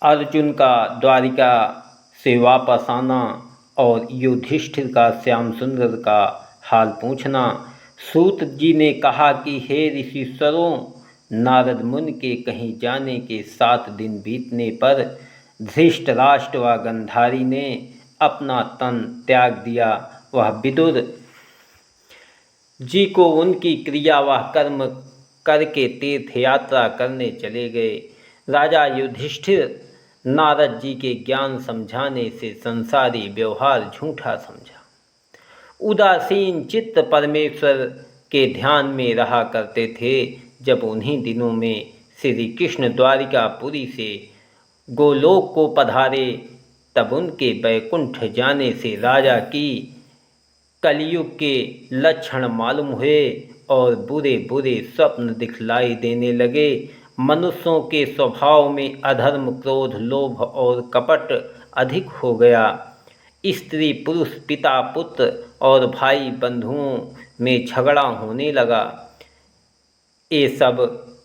अर्जुन का द्वारिका से वापस आना और युधिष्ठिर का श्याम सुंदर का हाल पूछना। सूत जी ने कहा कि हे ऋषिश्वरों, नारद मुनि के कहीं जाने के 7 दिन बीतने पर धृष्टराष्ट्र व गंधारी ने अपना तन त्याग दिया। वह विदुर जी को उनकी क्रिया व कर्म करके तीर्थ यात्रा करने चले गए। राजा युधिष्ठिर नारद जी के ज्ञान समझाने से संसारी व्यवहार झूठा समझा। उदासीन चित्त परमेश्वर के ध्यान में रहा करते थे। जब उन्हीं दिनों में श्री कृष्ण द्वारिकापुरी से गोलोक को पधारे, तब उनके बैकुंठ जाने से राजा की कलयुग के लक्षण मालूम हुए और बुरे बुरे स्वप्न दिखलाई देने लगे। मनुष्यों के स्वभाव में अधर्म, क्रोध, लोभ और कपट अधिक हो गया। स्त्री पुरुष, पिता पुत्र और भाई बंधुओं में झगड़ा होने लगा। ये सब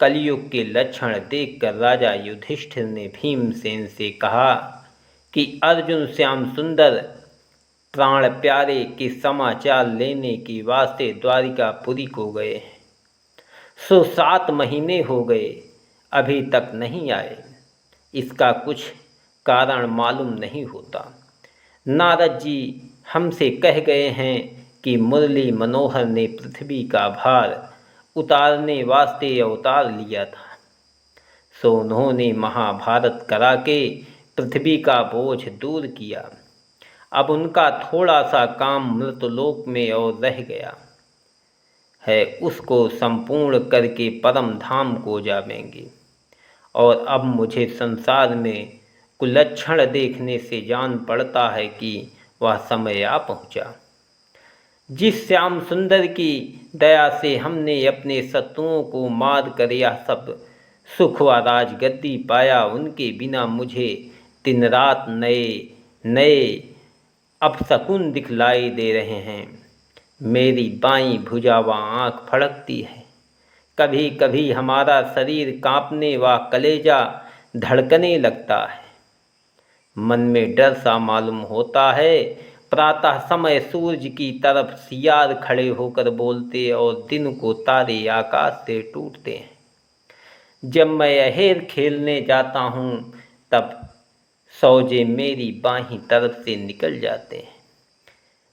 कलयुग के लक्षण देखकर राजा युधिष्ठिर ने भीमसेन से कहा कि अर्जुन श्याम सुंदर प्राण प्यारे के समाचार लेने के वास्ते द्वारिकापुरी को गए हैं। 7 महीने हो गए, अभी तक नहीं आए। इसका कुछ कारण मालूम नहीं होता। नारद जी हमसे कह गए हैं कि मुरली मनोहर ने पृथ्वी का भार उतारने वास्ते अवतार लिया था, सो उन्होंने महाभारत करा के पृथ्वी का बोझ दूर किया। अब उनका थोड़ा सा काम मृतलोक में और रह गया है, उसको संपूर्ण करके परम धाम को जावेंगे। और अब मुझे संसार में कुलक्षण देखने से जान पड़ता है कि वह समय आ पहुँचा। जिस श्याम सुंदर की दया से हमने अपने शत्रुओं को मार कर यह सब सुख व राजगद्दी पाया, उनके बिना मुझे दिन रात नए नए अपशकुन दिखलाई दे रहे हैं। मेरी बाईं भुजा व आँख फड़कती है। कभी कभी हमारा शरीर कांपने व कलेजा धड़कने लगता है। मन में डर सा मालूम होता है। प्रातः समय सूरज की तरफ सियार खड़े होकर बोलते और दिन को तारे आकाश से टूटते हैं। जब मैं अहेर खेलने जाता हूँ, तब सौजे मेरी बाहीं तरफ से निकल जाते हैं।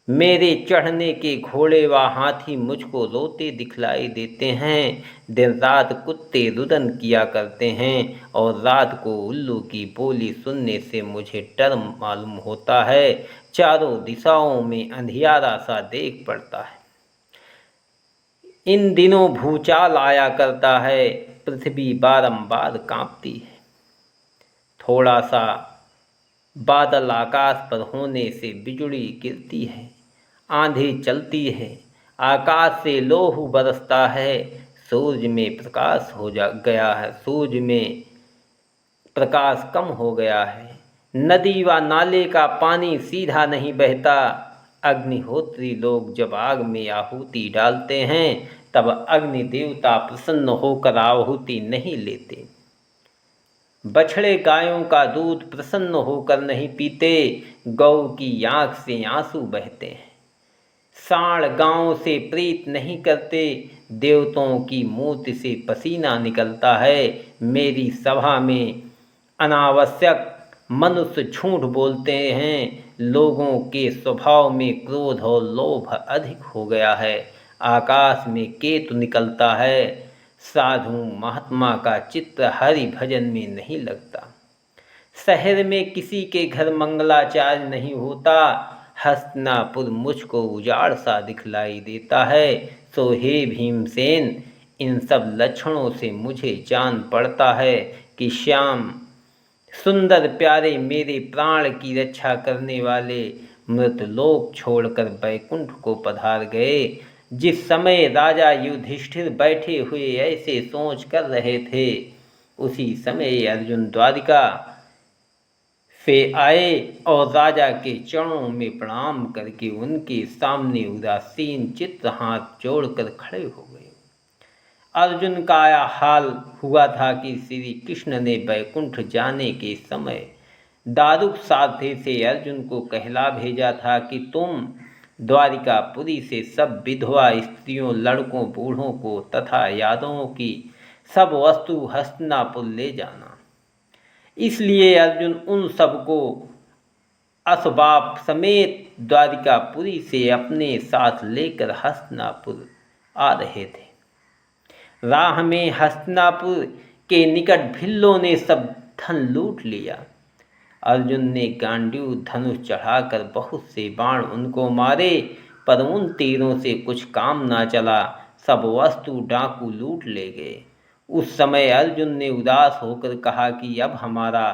मेरे चढ़ने के घोड़े व हाथी मुझको रोते दिखलाई देते हैं। दिन रात कुत्ते रुदन किया करते हैं और रात को उल्लू की बोली सुनने से मुझे डर मालूम होता है। चारों दिशाओं में अंधियारा सा देख पड़ता है। इन दिनों भूचाल आया करता है, पृथ्वी बारंबार कांपती है। थोड़ा सा बादल आकाश पर होने से बिजली गिरती है, आंधी चलती है, आकाश से लोहू बरसता है। सूरज में प्रकाश गया है, सूरज में प्रकाश कम हो गया है। नदी व नाले का पानी सीधा नहीं बहता। अग्निहोत्री लोग जब आग में आहुति डालते हैं, तब अग्नि देवता प्रसन्न होकर आहुति नहीं लेते। बछड़े गायों का दूध प्रसन्न होकर नहीं पीते, गौ की आँख से आंसू बहते हैं। सांड गांव से प्रीत नहीं करते, देवताओं की मूर्ति से पसीना निकलता है। मेरी सभा में अनावश्यक मनुष्य झूठ बोलते हैं। लोगों के स्वभाव में क्रोध और लोभ अधिक हो गया है। आकाश में केतु निकलता है। साधु महात्मा का चित्त हरि भजन में नहीं लगता। शहर में किसी के घर मंगलाचार्य नहीं होता। हस्तिनापुर मुझको उजाड़ सा दिखलाई देता है। सो हे भीमसेन, इन सब लक्षणों से मुझे जान पड़ता है कि श्याम सुंदर प्यारे मेरे प्राण की रक्षा करने वाले मृतलोक छोड़कर बैकुंठ को पधार गए। जिस समय राजा युधिष्ठिर बैठे हुए ऐसे सोच कर रहे थे, उसी समय अर्जुन द्वारिका से आए और राजा के चरणों में प्रणाम करके उनके सामने उदासीन चित्त हाथ जोड़कर खड़े हो गए। अर्जुन का यह हाल हुआ था कि श्री कृष्ण ने वैकुंठ जाने के समय दारुक सारथी से अर्जुन को कहला भेजा था कि तुम द्वारिकापुरी से सब विधवा स्त्रियों, लड़कों, बूढ़ों को तथा यादवों की सब वस्तु हस्तिनापुर ले जाना। इसलिए अर्जुन उन सबको असबाब समेत द्वारिकापुरी से अपने साथ लेकर हस्तिनापुर आ रहे थे। राह में हस्तिनापुर के निकट भिल्लों ने सब धन लूट लिया। अर्जुन ने गांडीव धनुष चढ़ाकर बहुत से बाण उनको मारे, पर उन तीरों से कुछ काम ना चला। सब वस्तु डाकू लूट ले गए। उस समय अर्जुन ने उदास होकर कहा कि अब हमारा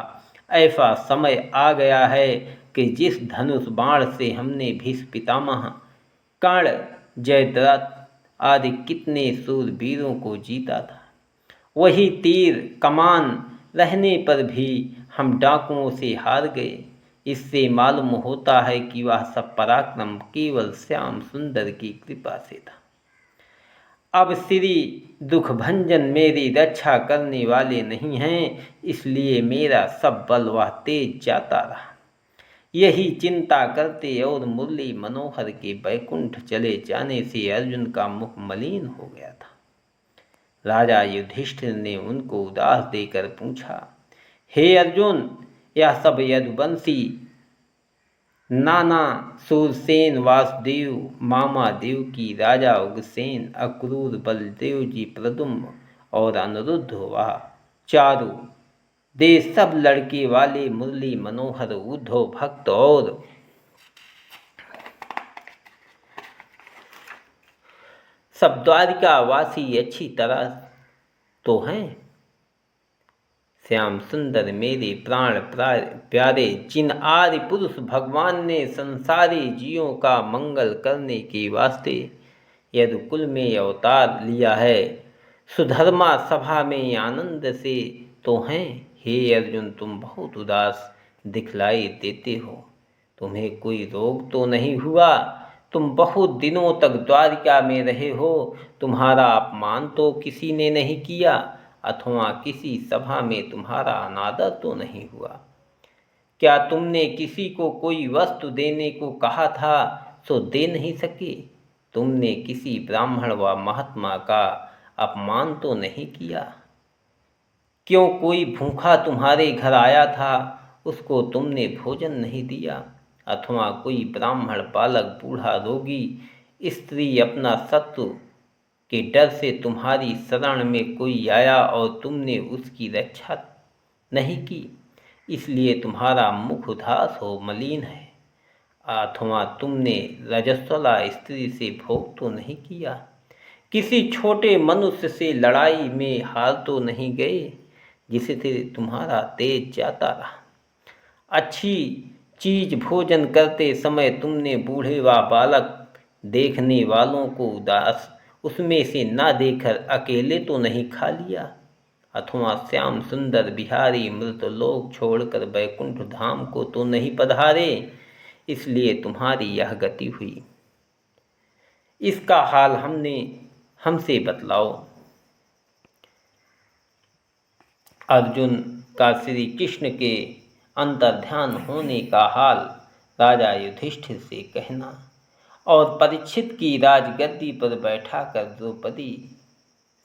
ऐसा समय आ गया है कि जिस धनुष बाण से हमने भीष्म पितामह, कर्ण, जयद्रथ आदि कितने सूरवीरों को जीता था, वही तीर कमान रहने पर भी हम डाकुओं से हार गए। इससे मालूम होता है कि वह सब पराक्रम केवल श्याम सुंदर की कृपा से था। अब श्री दुखभंजन मेरी रक्षा करने वाले नहीं हैं, इसलिए मेरा सब बल वह तेज जाता रहा। यही चिंता करते और मुरली मनोहर के वैकुंठ चले जाने से अर्जुन का मुख मलिन हो गया था। राजा युधिष्ठिर ने उनको उदास देकर पूछा, हे अर्जुन, यह सब यदुवंशी नाना सूरसेन, वासुदेव, मामा देव की, राजा उग्रसेन, अक्रूर, बलदेव जी, प्रद्युम्न और अनिरुद्ध, वह चारु दे सब लड़के वाले मुरली मनोहर, उद्धव भक्त और सब द्वारिका वासी अच्छी तरह तो हैं। श्याम सुंदर मेरे प्राण प्यारे, जिन आदि पुरुष भगवान ने संसारी जीवों का मंगल करने के वास्ते यदुकुल में अवतार लिया है, सुधर्मा सभा में आनंद से तो हैं। हे अर्जुन, तुम बहुत उदास दिखलाई देते हो। तुम्हें कोई रोग तो नहीं हुआ? तुम बहुत दिनों तक द्वारिका में रहे हो। तुम्हारा अपमान तो किसी ने नहीं किया, अथवा किसी सभा में तुम्हारा अनादर तो नहीं हुआ। क्या तुमने किसी को कोई वस्तु देने को कहा था सो दे नहीं सके? तुमने किसी ब्राह्मण व महात्मा का अपमान तो नहीं किया? क्यों कोई भूखा तुम्हारे घर आया था, उसको तुमने भोजन नहीं दिया? अथवा कोई ब्राह्मण बालक, बूढ़ा, रोगी, स्त्री, अपना शत्रु के डर से तुम्हारी शरण में कोई आया और तुमने उसकी रक्षा नहीं की, इसलिए तुम्हारा मुख उदास हो मलिन है। अथवा तुमने रजस्वला स्त्री से भोग तो नहीं किया? किसी छोटे मनुष्य से लड़ाई में हार तो नहीं गए, जिससे तुम्हारा तेज जाता रहा? अच्छी चीज भोजन करते समय तुमने बूढ़े व बालक देखने वालों को उदास उसमें से ना देकर अकेले तो नहीं खा लिया? अथवा श्याम सुंदर बिहारी मृत लोक छोड़कर वैकुंठ धाम को तो नहीं पधारे, इसलिए तुम्हारी यह गति हुई। इसका हाल हमसे बतलाओ। अर्जुन का श्री कृष्ण के अंतर्ध्यान होने का हाल राजा युधिष्ठिर से कहना और परीक्षित की राजगद्दी पर बैठाकर द्रौपदी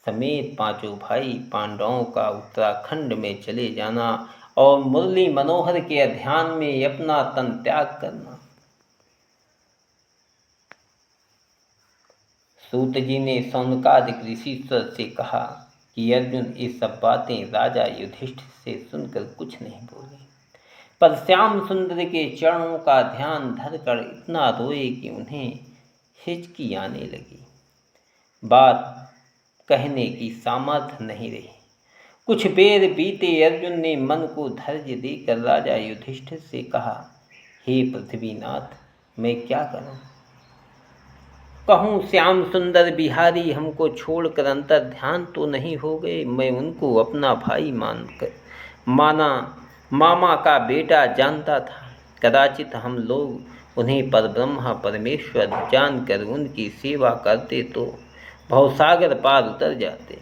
समेत पांचों भाई पांडवों का उत्तराखंड में चले जाना और मुरली मनोहर के ध्यान में अपना तन त्याग करना। सूत जी ने शौनकादिक ऋषिश्वर से कहा कि अर्जुन ये सब बातें राजा युधिष्ठिर से सुनकर कुछ नहीं बोले, पर श्याम सुंदर के चरणों का ध्यान धरकर इतना रोए कि उन्हें हिचकी आने लगी। बात कहने की सामर्थ्य नहीं रही। कुछ बेर बीते अर्जुन ने मन को धैर्य देकर राजा युधिष्ठिर से कहा, हे पृथ्वीनाथ, मैं क्या करूं? कहूँ श्याम सुंदर बिहारी हमको छोड़कर अंतर ध्यान तो नहीं हो गए। मैं उनको अपना भाई मामा का बेटा जानता था। कदाचित हम लोग उन्हें परब्रह्म परमेश्वर जानकर उनकी सेवा करते तो भवसागर पार उतर जाते।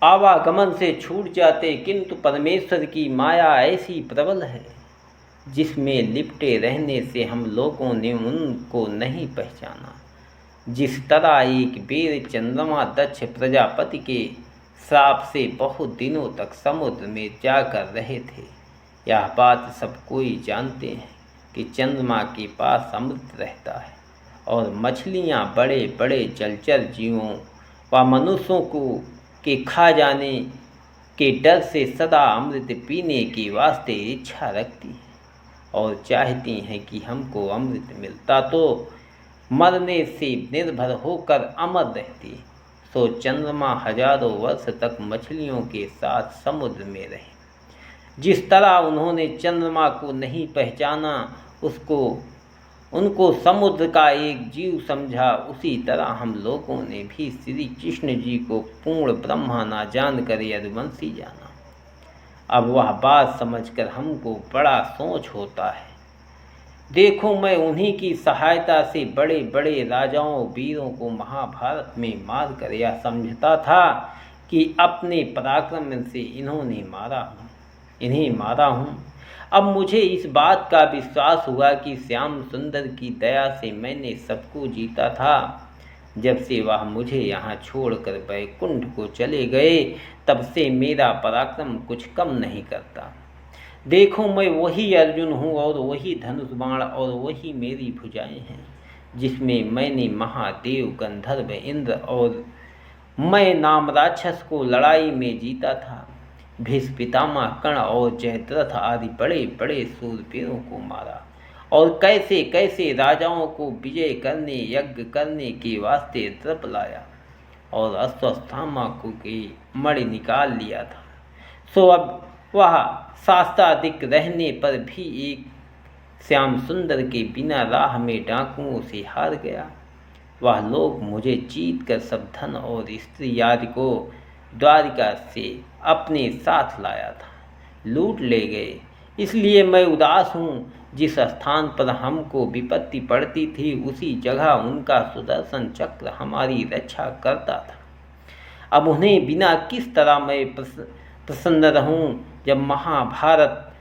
आवागमन से छूट जाते, किंतु परमेश्वर की माया ऐसी प्रबल है जिसमें लिपटे रहने से हम लोगों ने उनको नहीं पहचाना। जिस तरह एक वीर चंद्रमा दक्ष प्रजापति के श्राप से बहुत दिनों तक समुद्र में जाकर रहे थे, यह बात सब कोई जानते हैं कि चंद्रमा के पास अमृत रहता है और मछलियाँ बड़े बड़े जलचर जीवों व मनुष्यों को के खा जाने के डर से सदा अमृत पीने की वास्ते इच्छा रखती हैं और चाहती हैं कि हमको अमृत मिलता तो मरने से निर्भर होकर अमर रहती। सो चंद्रमा हजारों वर्ष तक मछलियों के साथ समुद्र में रहे। जिस तरह उन्होंने चंद्रमा को नहीं पहचाना, उनको समुद्र का एक जीव समझा, उसी तरह हम लोगों ने भी श्री कृष्ण जी को पूर्ण ब्रह्मा ना जानकर यदुवंशी जाना। अब वह बात समझकर हमको बड़ा सोच होता है। देखो, मैं उन्हीं की सहायता से बड़े बड़े राजाओं वीरों को महाभारत में मार कर यह समझता था कि अपने पराक्रम से इन्हें मारा हूँ। अब मुझे इस बात का विश्वास हुआ कि श्याम सुंदर की दया से मैंने सबको जीता था। जब से वह मुझे यहाँ छोड़कर वैकुंठ को चले गए, तब से मेरा पराक्रम कुछ कम नहीं करता। देखो, मैं वही अर्जुन हूँ और वही धनुष बाण और वही मेरी भुजाएं हैं जिसमें मैंने महादेव, गंधर्व, इंद्र और मैं नाम राक्षस को लड़ाई में जीता था। भीष्म पितामह, कर्ण और जयद्रथ आदि बड़े बड़े शूरवीरों को मारा और कैसे कैसे राजाओं को विजय करने, यज्ञ करने के वास्ते द्रप लाया और अश्वत्थामा को की मणि निकाल लिया था। सो अब वह शास्त्रादिक रहने पर भी एक श्याम सुंदर के बिना राह में डाकुओं से हार गया। वह लोग मुझे जीत कर सब धन और स्त्री आदि को द्वारिका से अपने साथ लाया था, लूट ले गए। इसलिए मैं उदास हूँ। जिस स्थान पर हमको विपत्ति पड़ती थी, उसी जगह उनका सुदर्शन चक्र हमारी रक्षा करता था। अब उन्हें बिना किस तरह मैं प्रसन्न रहूं, जब महाभारत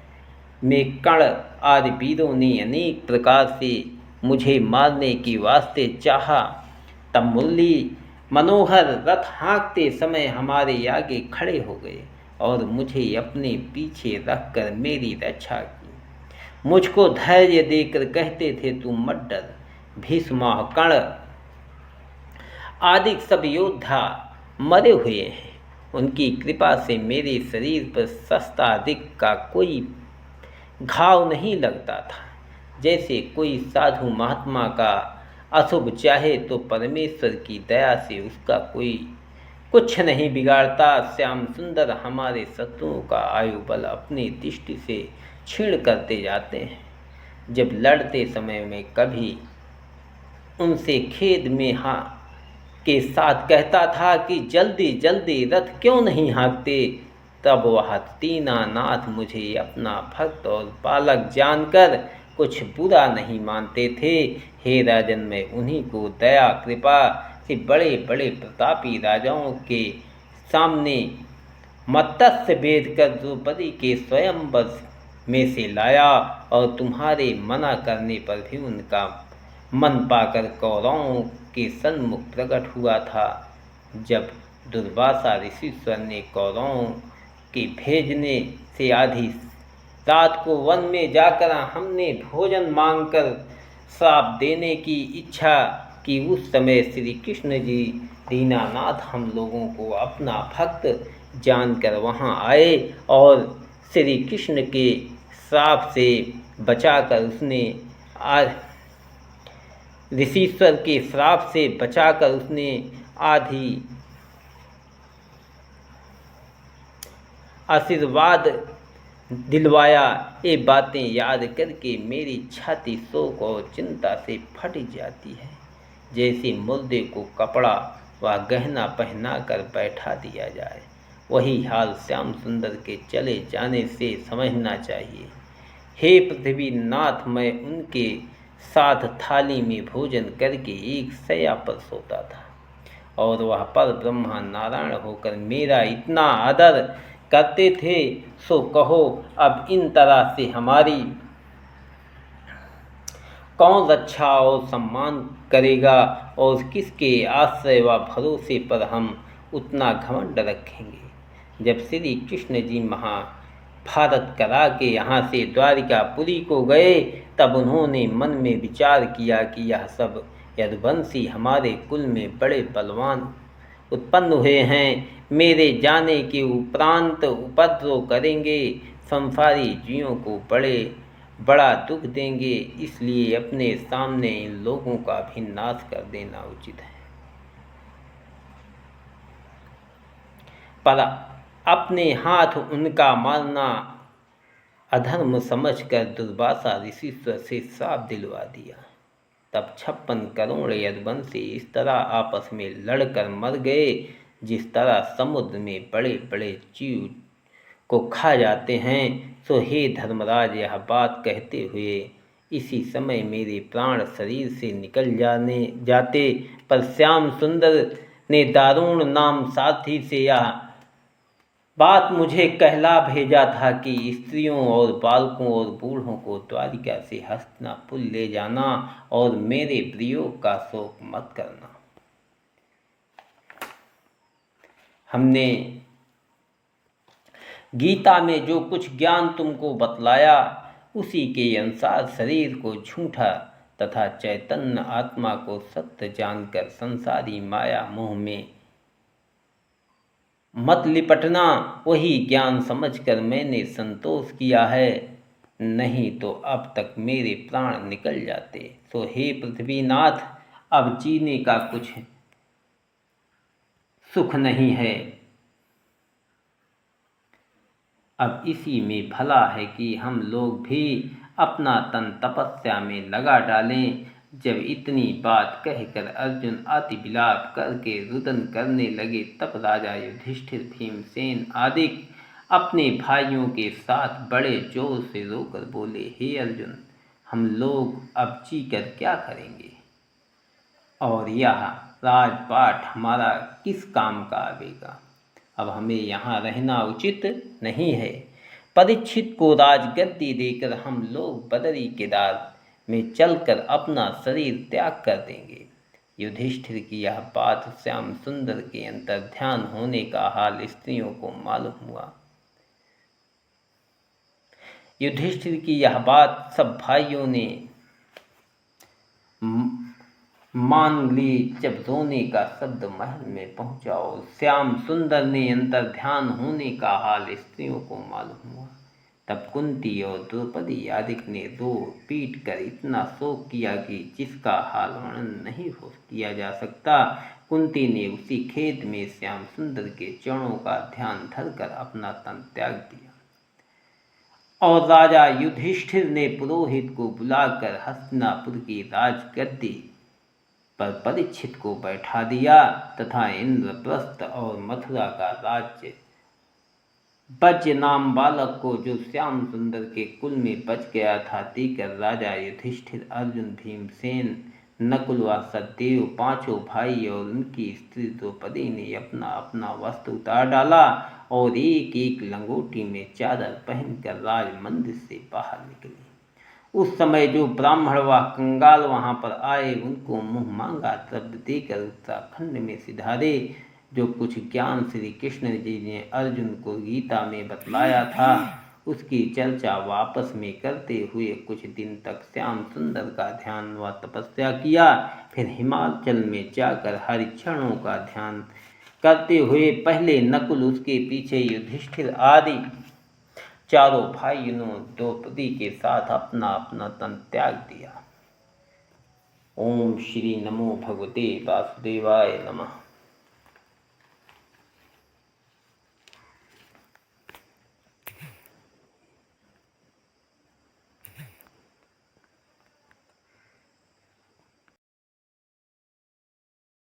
में कर्ण आदि वीरों ने अनेक प्रकार से मुझे मारने की वास्ते चाहा, तब मुरली मनोहर रथ हाँकते समय हमारे आगे खड़े हो गए और मुझे अपने पीछे रखकर मेरी रक्षा की। मुझको धैर्य देकर कहते थे, तुम मत डर। भीष्म, कर्ण आदि सब योद्धा मरे हुए हैं। उनकी कृपा से मेरे शरीर पर शस्त्रादिक का कोई घाव नहीं लगता था। जैसे कोई साधु महात्मा का अशुभ चाहे तो परमेश्वर की दया से उसका कोई कुछ नहीं बिगाड़ता। श्याम सुंदर हमारे शत्रुओं का आयु बल अपनी दृष्टि से क्षीण करते जाते हैं। जब लड़ते समय में कभी उनसे खेद में हाँ के साथ कहता था कि जल्दी जल्दी रथ क्यों नहीं हाँकते, तब वह दीनानाथ मुझे अपना भक्त और बालक जानकर कुछ बुरा नहीं मानते थे। हे राजन, मैं उन्हीं को दया कृपा से बड़े बड़े प्रतापी राजाओं के सामने मत्स्य भेद कर द्रौपदी के स्वयंवर में से लाया और तुम्हारे मना करने पर भी उनका मन पाकर कौरवों के सन्मुख प्रकट हुआ था। जब दुर्वासा ऋषिश्वर ने कौरवों के भेजने से आधी रात को वन में जाकर हमने भोजन मांगकर श्राप देने की इच्छा की, उस समय श्री कृष्ण जी दीनानाथ हम लोगों को अपना भक्त जानकर वहां आए और श्री कृष्ण के श्राप से बचाकर ऋषिश्वर के श्राप से बचाकर उसने आधी आशीर्वाद दिलवाया। ये बातें याद करके मेरी छाती शोक और चिंता से फट जाती है। जैसे मुर्दे को कपड़ा व गहना पहनाकर बैठा दिया जाए, वही हाल श्याम सुंदर के चले जाने से समझना चाहिए। हे पृथ्वीनाथ, मैं उनके साथ थाली में भोजन करके एक शैया पर सोता था और वह पर ब्रह्मा नारायण होकर मेरा इतना आदर करते थे। सो कहो अब इन तरह से हमारी कौन रक्षा और सम्मान करेगा और किसके आश्रय व भरोसे पर हम उतना घमंड रखेंगे। जब श्री कृष्ण जी महाभारत करा के यहाँ से द्वारिकापुरी को गए तब उन्होंने मन में विचार किया कि यह सब यदुवंशी हमारे कुल में बड़े बलवान उत्पन्न हुए हैं, मेरे जाने के उपरांत उपद्रव करेंगे, संसारी जीवों को बड़ा दुख देंगे, इसलिए अपने सामने इन लोगों का भी नाश कर देना उचित है। पर अपने हाथ उनका मारना अधर्म समझकर दुर्वासा ऋषिश्वर से श्राप दिलवा दिया। तब 56 करोड़ यदुवंशी इस तरह आपस में लड़कर मर गए जिस तरह समुद्र में बड़े बड़े जीव को खा जाते हैं। सो हे धर्मराज, यह बात कहते हुए इसी समय मेरे प्राण शरीर से निकल जाते, पर श्याम सुंदर ने दारुण नाम साथी से यह बात मुझे कहला भेजा था कि स्त्रियों और बालकों और बूढ़ों को द्वारिका से हस्तिनापुर ले जाना और मेरे वियोग का शोक मत करना। हमने गीता में जो कुछ ज्ञान तुमको बतलाया उसी के अनुसार शरीर को झूठा तथा चैतन्य आत्मा को सत्य जानकर संसारी माया मोह में मत लिपटना, वही ज्ञान समझकर मैंने संतोष किया है, नहीं तो अब तक मेरे प्राण निकल जाते। सो हे पृथ्वीनाथ, अब जीने का कुछ सुख नहीं है। अब इसी में भला है कि हम लोग भी अपना तन तपस्या में लगा डालें। जब इतनी बात कहकर अर्जुन अति विलाप करके रुदन करने लगे तब राजा युधिष्ठिर, भीमसेन आदि अपने भाइयों के साथ बड़े जोर से रोकर बोले, हे अर्जुन, हम लोग अब जी कर क्या करेंगे और यह राजपाट हमारा किस काम का आवेगा। अब हमें यहाँ रहना उचित नहीं है। परीक्षित को राजगद्दी देकर हम लोग बदरी केदार में चलकर अपना शरीर त्याग कर देंगे। युधिष्ठिर की यह बात श्याम सुंदर के अंतर्ध्यान होने का हाल स्त्रियों को मालूम हुआ। युधिष्ठिर की यह बात सब भाइयों ने मान ली। जब रोने का शब्द महल में पहुंचा और श्याम सुंदर ने अंतर्ध्यान होने का हाल स्त्रियों को मालूम हुआ, तब कुंती और द्रौपदी आदि ने रो पीट कर इतना शोक किया कि जिसका हाल वर्णन नहीं हो किया जा सकता। कुंती ने उसी खेत में श्याम सुंदर के चरणों का ध्यान धरकर अपना तन त्याग दिया और राजा युधिष्ठिर ने पुरोहित को बुलाकर हस्तिनापुर की राजगद्दी पर परीक्षित को बैठा दिया तथा इंद्रप्रस्थ और मथुरा का राज्य बच नाम बालक को, जो श्याम सुंदर के कुल में बच गया था, देकर राजा युधिष्ठिर, अर्जुन, भीमसेन, नकुल व सहदेव पांचों भाई और उनकी स्त्री द्रौपदी ने अपना अपना वस्त्र उतार डाला और एक एक लंगोटी में चादर पहनकर राज मंदिर से बाहर निकले। उस समय जो ब्राह्मण व कंगाल वहां पर आए उनको मुंह मांगा द्रव्य देकर उत्तराखंड में सिधारे। जो कुछ ज्ञान श्री कृष्ण जी ने अर्जुन को गीता में बतलाया था उसकी चर्चा वापस में करते हुए कुछ दिन तक श्याम सुंदर का ध्यान व तपस्या किया। फिर हिमाचल में जाकर हरिक्षणों का ध्यान करते हुए पहले नकुल, उसके पीछे युधिष्ठिर आदि चारों भाइयों द्रौपदी के साथ अपना अपना तन त्याग दिया। ओम श्री नमो भगवते वासुदेवाय नमः।